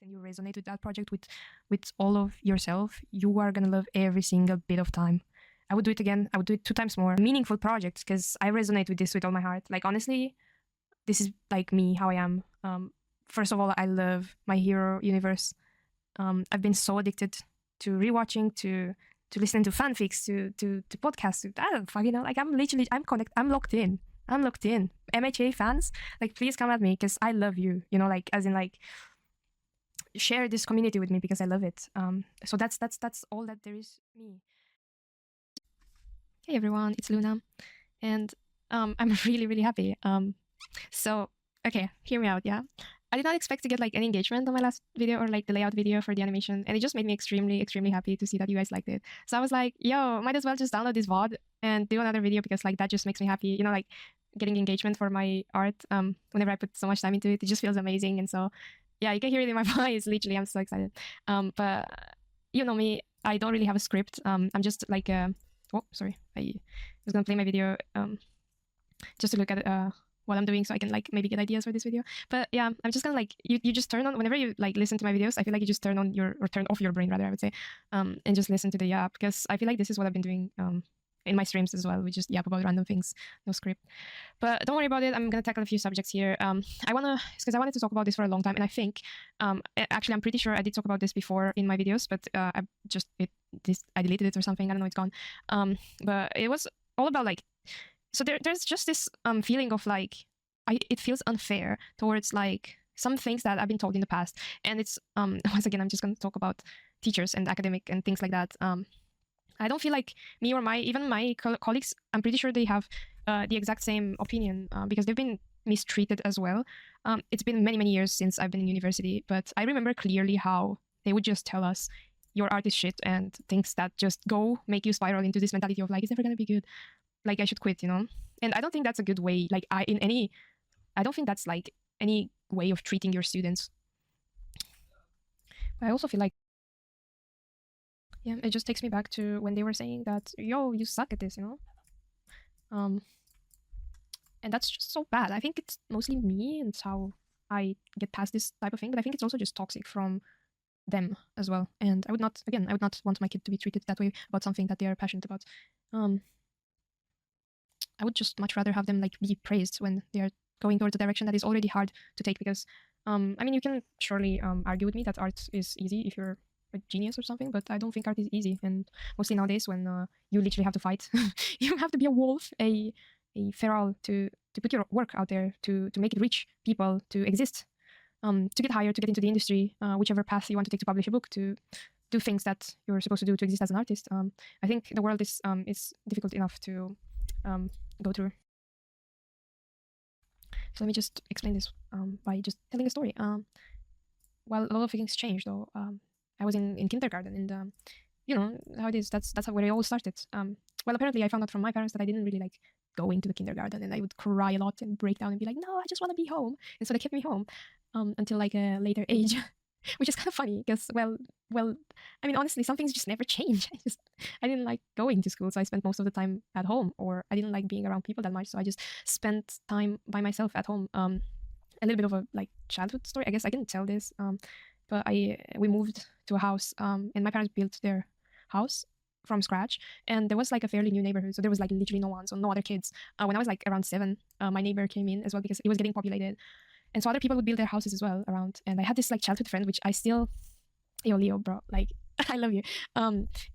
when you resonate with that project with all of yourself, you are gonna love every single bit of time. I would do it again. I would do it 2 times more. Meaningful projects, because I resonate with this with all my heart. Like, honestly, this is like me, how I am. First of all, I love my hero universe. I've been so addicted to rewatching, to listening to fanfics, to podcasts. I don't fucking know. Like, I'm locked in. I'm locked in. MHA fans, like, please come at me, because I love you. You know, like, as in, like, share this community with me because I love it. So that's all that there is me. Hey everyone, it's Luna, and I'm really, really happy. So, okay, hear me out, yeah? I did not expect to get like any engagement on my last video or like the layout video for the animation, and it just made me extremely, extremely happy to see that you guys liked it. So I was like, yo, might as well just download this VOD and do another video, because like that just makes me happy. You know, like getting engagement for my art, whenever I put so much time into it, it just feels amazing. And so, yeah, you can hear it in my voice, literally, I'm so excited. But you know me, I don't really have a script. I'm just like, oh, sorry, I was gonna play my video just to look at what I'm doing, so I can like maybe get ideas for this video. But yeah, I'm just gonna like, you just turn on, whenever you like listen to my videos, I feel like you just turn on your, or turn off your brain rather, I would say, and just listen to the yap, because I feel like this is what I've been doing in my streams as well. We just yap about random things, no script. But don't worry about it, I'm gonna tackle a few subjects here. I wanted to talk about this for a long time, and I think, actually I'm pretty sure I did talk about this before in my videos, but I deleted it or something, I don't know, it's gone. But it was all about like, so there's just this feeling of like, it feels unfair towards like some things that I've been told in the past. And it's, once again, I'm just going to talk about teachers and academic and things like that. I don't feel like me or even my colleagues, I'm pretty sure they have the exact same opinion, because they've been mistreated as well. It's been many, many years since I've been in university, but I remember clearly how they would just tell us, your art is shit, and things that just make you spiral into this mentality of like, it's never going to be good. Like, I should quit, you know? And I don't think that's a good way. Like, I don't think that's like any way of treating your students. But I also feel like, yeah, it just takes me back to when they were saying that, yo, you suck at this, you know? And that's just so bad. I think it's mostly me and how I get past this type of thing, but I think it's also just toxic from them as well. And I would not want my kid to be treated that way about something that they are passionate about. I would just much rather have them like be praised when they are going towards a direction that is already hard to take, because I mean, you can surely argue with me that art is easy if you're a genius or something, but I don't think art is easy. And mostly nowadays, when you literally have to fight, you have to be a wolf, a feral, to put your work out there, to make it reach people, to exist, to get hired, to get into the industry, whichever path you want to take to publish a book, to do things that you're supposed to do to exist as an artist. I think the world is difficult enough to go through. So let me just explain this by just telling a story. Well, a lot of things changed though. I was in kindergarten, and you know how it is. That's where it all started. Well, apparently I found out from my parents that I didn't really like go into the kindergarten, and I would cry a lot and break down and be like, no, I just want to be home. And so they kept me home until like a later age, which is kind of funny because, well, I mean, honestly, some things just never change. I didn't like going to school, so I spent most of the time at home, or I didn't like being around people that much, so I just spent time by myself at home. A little bit of a like childhood story, I guess I can tell this. But we moved to a house, and my parents built their house from scratch, and there was like a fairly new neighborhood, so there was like literally no one, so no other kids. When I was like around 7, my neighbor came in as well because it was getting populated, and so other people would build their houses as well around. And I had this like childhood friend, which I still, yo Leo, bro, like I love you.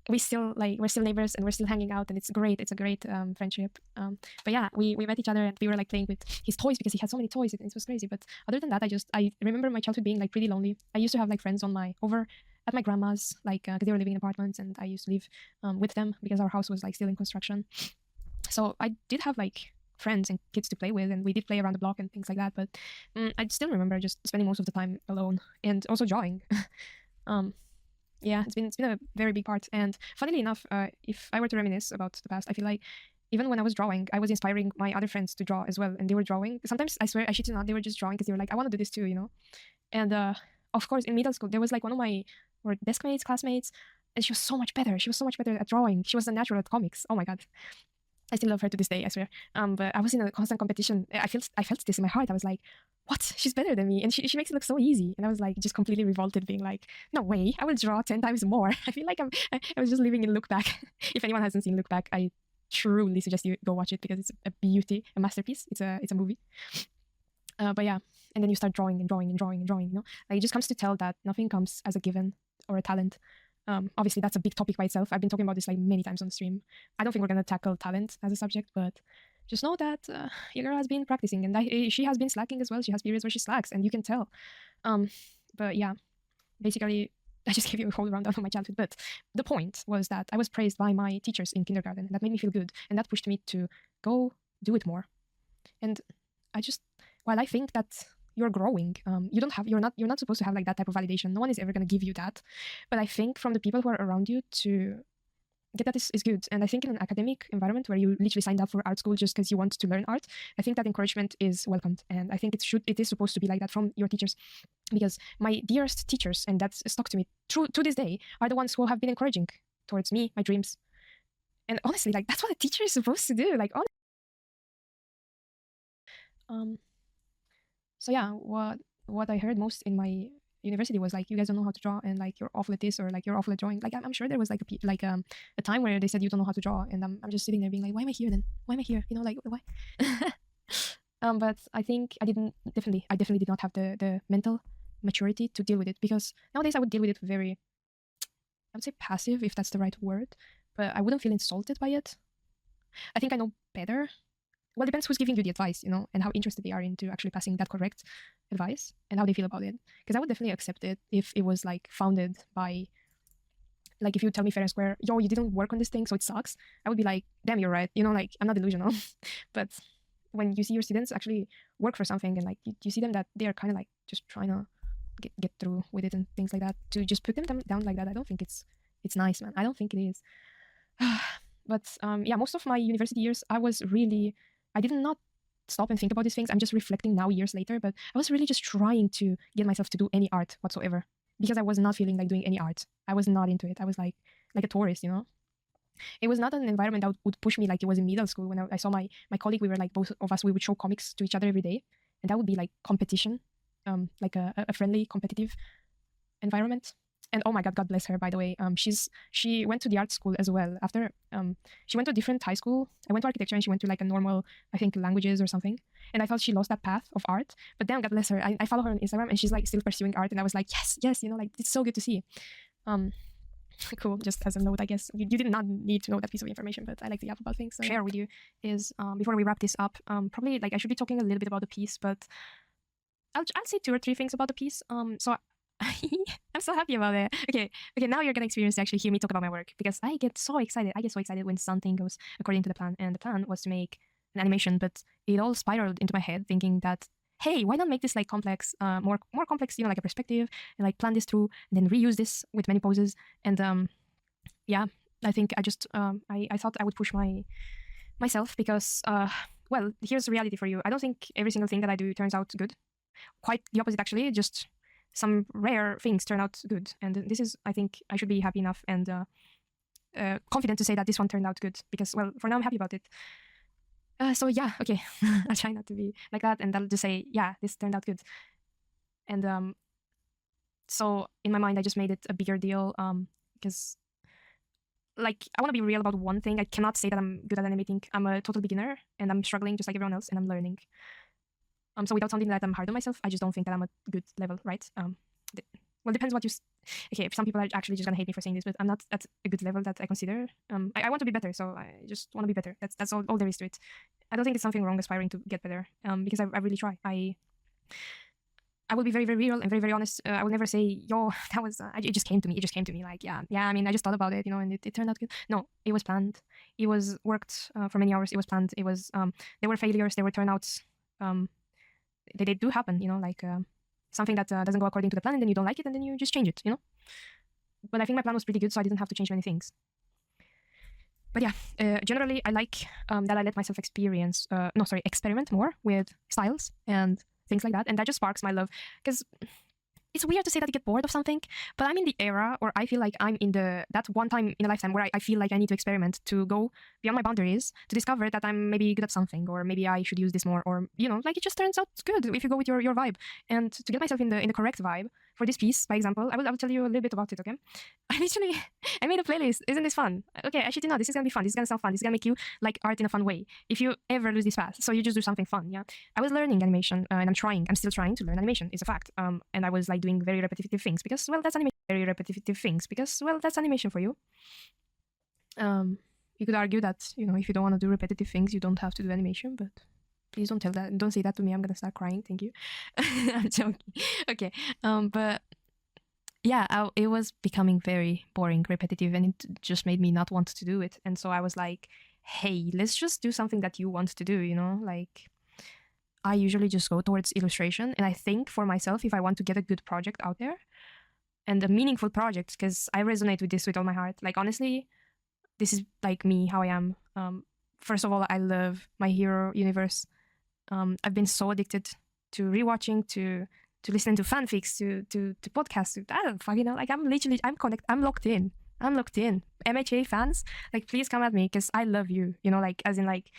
We're still neighbors, and we're still hanging out, and it's great. It's a great friendship. But yeah, we met each other, and we were like playing with his toys because he had so many toys. It was crazy. But other than that, I remember my childhood being like pretty lonely. I used to have like friends over at my grandma's, like because they were living in apartments, and I used to live with them because our house was like still in construction. So I did have like friends and kids to play with, and we did play around the block and things like that. But I still remember just spending most of the time alone, and also drawing. Yeah, it's been a very big part. And funnily enough, if I were to reminisce about the past, I feel like even when I was drawing, I was inspiring my other friends to draw as well, and they were drawing. Sometimes I swear, I shit you not, they were just drawing because they were like, I want to do this too, you know. And of course, in middle school, there was like one of my desk mates, classmates, and she was so much better. She was so much better at drawing. She was a natural at comics. Oh my god, I still love her to this day, I swear. But I was in a constant competition. I felt this in my heart. I was like, what? She's better than me. And she makes it look so easy. And I was like, just completely revolted, being like, no way, I will draw 10 times more. I feel like I was just living in Look Back. If anyone hasn't seen Look Back, I truly suggest you go watch it because it's a beauty, a masterpiece. It's a movie. But yeah, and then you start drawing and drawing and drawing and drawing, you know? Like, it just comes to tell that nothing comes as a given or a talent. Obviously, that's a big topic by itself. I've been talking about this like many times on the stream. I don't think we're going to tackle talent as a subject, but just know that your girl has been practicing and she has been slacking as well. She has periods where she slacks and you can tell. But yeah, basically, I just gave you a whole rundown of my childhood. But the point was that I was praised by my teachers in kindergarten. And that made me feel good. And that pushed me to go do it more. And while I think that you're growing, you're not supposed to have like that type of validation. No one is ever going to give you that. But I think from the people who are around you to get that is good. And I think in an academic environment where you literally signed up for art school just because you want to learn art, I think that encouragement is welcomed. And I think it is supposed to be like that from your teachers, because my dearest teachers, and that's stuck to me to this day, are the ones who have been encouraging towards me, my dreams. And honestly, like, that's what a teacher is supposed to do. Like, so yeah, what I heard most in my university was like, you guys don't know how to draw, and like, you're awful at this, or like, you're awful at drawing. Like, I'm sure there was like a time where they said you don't know how to draw, and I'm just sitting there being like, why am I here then? Why am I here? You know, like, why? But I think I definitely did not have the mental maturity to deal with it, because nowadays I would deal with it very, I would say passive, if that's the right word, but I wouldn't feel insulted by it. I think I know better. Well, it depends who's giving you the advice, you know, and how interested they are into actually passing that correct advice and how they feel about it. Because I would definitely accept it if it was like founded by, like, if you tell me fair and square, yo, you didn't work on this thing, so it sucks. I would be like, damn, you're right. You know, like, I'm not delusional. But when you see your students actually work for something, and like, you see them that they're kind of like just trying to get through with it and things like that, to just put them down like that, I don't think it's nice, man. I don't think it is. But yeah, most of my university years, I did not stop and think about these things. I'm just reflecting now years later, but I was really just trying to get myself to do any art whatsoever, because I was not feeling like doing any art. I was not into it. I was like a tourist, you know? It was not an environment that would push me like it was in middle school when I saw my colleague. We were like, both of us, we would show comics to each other every day. And that would be like competition, like a friendly, competitive environment. And oh my God, God bless her, by the way. She went to the art school as well. After she went to a different high school. I went to architecture and she went to like a normal, I think, languages or something. And I felt she lost that path of art. But then God bless her, I follow her on Instagram and she's like still pursuing art. And I was like, yes, you know, like, it's so good to see. Cool, just as a note, I guess. You did not need to know that piece of information, but I like to yap about things. So share with you is, before we wrap this up, probably like I should be talking a little bit about the piece, but I'll say 2 or 3 things about the piece. So I'm so happy about it. Okay, now you're gonna experience to actually hear me talk about my work, because I get so excited when something goes according to the plan. And the plan was to make an animation, but it all spiraled into my head, thinking that, hey, why not make this like complex, more complex, you know, like a perspective, and like plan this through and then reuse this with many poses. And yeah, I think I just I thought I would push myself, because well, here's the reality for you. I don't think every single thing that I do turns out good. Quite the opposite, actually. Just some rare things turn out good, and this is, I think I should be happy enough and confident to say that this one turned out good, because, well, for now I'm happy about it. So yeah, okay, I'll try not to be like that, and I'll just say, yeah, this turned out good. And so in my mind, I just made it a bigger deal, because, like, I want to be real about one thing. I cannot say that I'm good at animating. I'm a total beginner, and I'm struggling just like everyone else, and I'm learning. So without sounding that I'm hard on myself, I just don't think that I'm a good level, right? Well, depends what you... Okay, some people are actually just gonna hate me for saying this, but I'm not at a good level that I consider. I want to be better, so I just want to be better. That's all there is to it. I don't think it's something wrong aspiring to get better, because I really try. I will be very, very real and very, very honest. I will never say, yo, that was... it just came to me. It just came to me. Like, yeah, I mean, I just thought about it, you know, and it turned out good. No, it was planned. It was worked for many hours. It was planned. It was... there were failures. There were turnouts. They do happen, you know, like something that doesn't go according to the plan, and then you don't like it, and then you just change it, you know. But I think my plan was pretty good, so I didn't have to change many things. But yeah, generally I like that I let myself experiment more with styles and things like that, and that just sparks my love. Because it's weird to say that you get bored of something, but I'm in the era, or I feel like I'm in that one time in a lifetime where I feel like I need to experiment, to go beyond my boundaries, to discover that I'm maybe good at something, or maybe I should use this more, or like it just turns out good if you go with your vibe. And to get myself in the correct vibe for this piece, by example, I will tell you a little bit about it. Okay, I made a playlist. Isn't this fun? Okay, I should know this is gonna be fun. This is gonna sound fun. This is gonna make you like art in a fun way. If you ever lose this path, so you just do something fun. Yeah, I was learning animation, and I'm still trying to learn animation. It's a fact. And I was like doing very repetitive things because, well, that's animation. Very repetitive things because, well, that's animation for you. You could argue that if you don't want to do repetitive things, you don't have to do animation, but please don't say that to me. I'm gonna start crying. Thank you. I'm joking. Okay. But yeah, it was becoming very boring, repetitive, and it just made me not want to do it. And so I was like, hey, let's just do something that you want to do, like I usually just go towards illustration. And I think for myself, if I want to get a good project out there and a meaningful project, because I resonate with this with all my heart, like honestly, this is like me, how I am. First of all, I love my hero universe. I've been so addicted to rewatching, to listening to fanfics, to podcasts. I don't fucking know. Like I'm locked in. MHA fans, like please come at me because I love you. Like as in like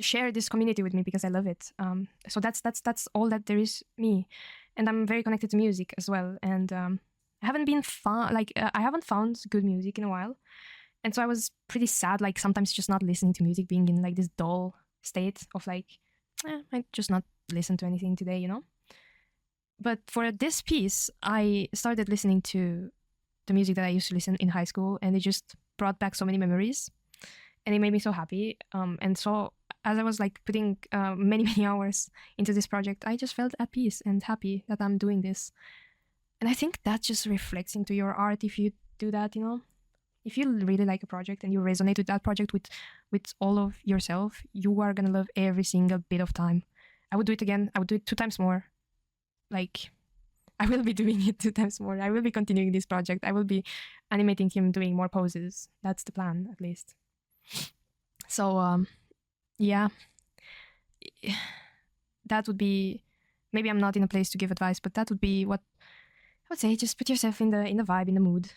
share this community with me because I love it. So that's all that there is me, and I'm very connected to music as well. And I haven't found good music in a while, and so I was pretty sad. Like sometimes just not listening to music, being in like this dull state of like, I just not listen to anything today, But for this piece, I started listening to the music that I used to listen in high school, and it just brought back so many memories, and it made me so happy. And so as I was like putting many hours into this project, I just felt at peace and happy that I'm doing this. And I think that just reflects into your art if you do that, If you really like a project and you resonate with that project with all of yourself, you are gonna love every single bit of time. I would do it again. I would do it 2 times more. Like, I will be doing it 2 times more. I will be continuing this project. I will be animating him doing more poses. That's the plan, at least. So, yeah. That would be, maybe I'm not in a place to give advice, but that would be what I would say. Just put yourself in the vibe, in the mood.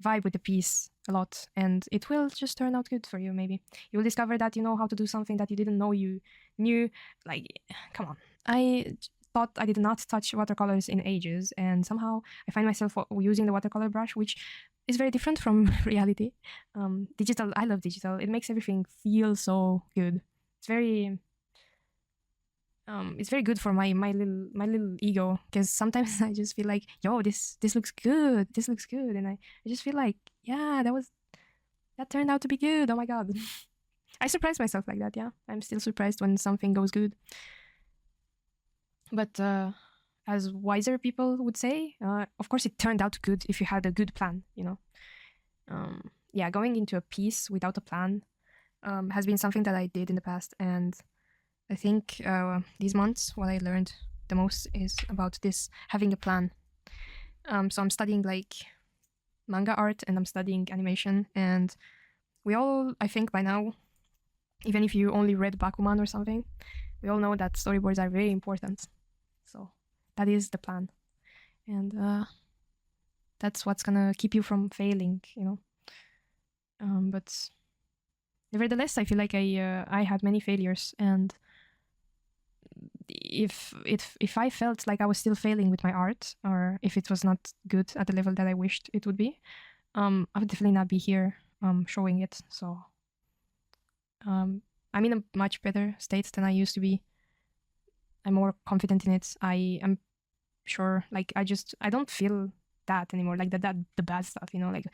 Vibe with the piece a lot, and it will just turn out good for you. Maybe you will discover that you know how to do something that you didn't know you knew. Like, come on. I thought I did not touch watercolors in ages, and somehow I find myself using the watercolor brush, which is very different from reality. Digital, I love digital. It makes everything feel so good. It's very good for my little ego, because sometimes I just feel like, yo, this looks good, and I just feel like, yeah, that turned out to be good. Oh my god. I surprise myself like that. Yeah, I'm still surprised when something goes good. But as wiser people would say, of course it turned out good if you had a good plan, yeah, going into a piece without a plan has been something that I did in the past, and I think these months what I learned the most is about this, having a plan. So I'm studying like manga art, and I'm studying animation, and we all, I think by now, even if you only read Bakuman or something, we all know that storyboards are very important. So that is the plan, and that's what's gonna keep you from failing, but nevertheless, I feel like I had many failures, and if I felt like I was still failing with my art, or if it was not good at the level that I wished it would be, I would definitely not be here showing it. So I'm in a much better state than I used to be. I'm more confident in it. I am sure, like I don't feel that anymore, like that the bad stuff, like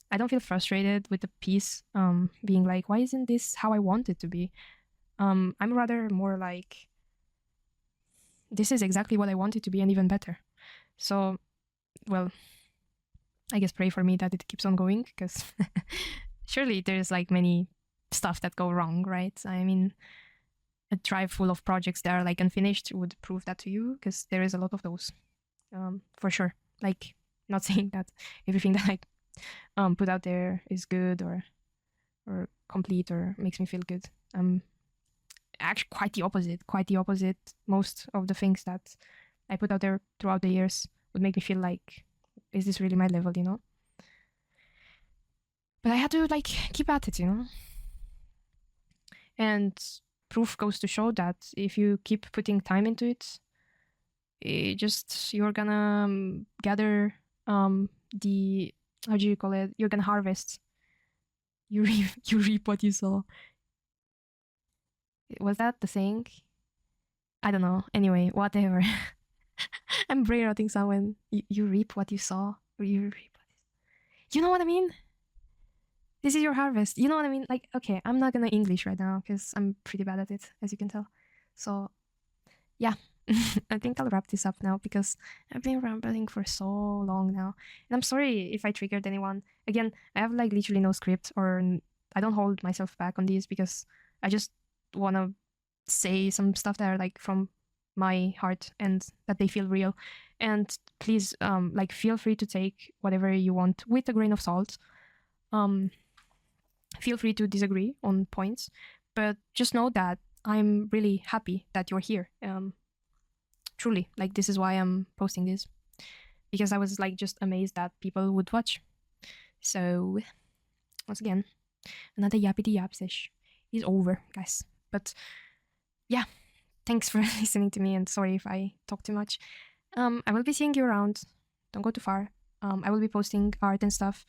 I don't feel frustrated with the piece being like, why isn't this how I want it to be? I'm rather more like, this is exactly what I want it to be, and even better. So, well, I guess pray for me that it keeps on going, because surely there's like many stuff that go wrong, right? I mean, a drive full of projects that are like unfinished would prove that to you, because there is a lot of those, for sure. Like, not saying that everything that I put out there is good or complete or makes me feel good. Actually quite the opposite. Most of the things that I put out there throughout the years would make me feel like, is this really my level, you know? But I had to like keep at it, you know? And proof goes to show that if you keep putting time into it, you're gonna gather the, how do you call it? You're gonna harvest. You reap what you sow. Was that the saying? I don't know. Anyway, whatever. I'm brainrotting someone. You reap what you sow, or you reap what you know what I mean? This is your harvest. You know what I mean? Like, okay, I'm not gonna English right now because I'm pretty bad at it, as you can tell. So, yeah, I think I'll wrap this up now because I've been rambling for so long now. And I'm sorry if I triggered anyone. Again, I have like literally no script, or I don't hold myself back on these because I just want to say some stuff that are like from my heart and that they feel real. And please, like, feel free to take whatever you want with a grain of salt. Feel free to disagree on points, but just know that I'm really happy that you're here. Truly, like, this is why I'm posting this, because I was like just amazed that people would watch. So once again, another yappity yap sesh is over, guys. But yeah, thanks for listening to me, and sorry if I talk too much. I will be seeing you around. Don't go too far. I will be posting art and stuff.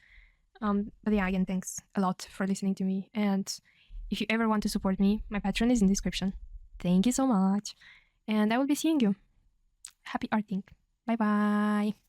But yeah, again, thanks a lot for listening to me. And if you ever want to support me, my Patreon is in the description. Thank you so much. And I will be seeing you. Happy arting. Bye bye.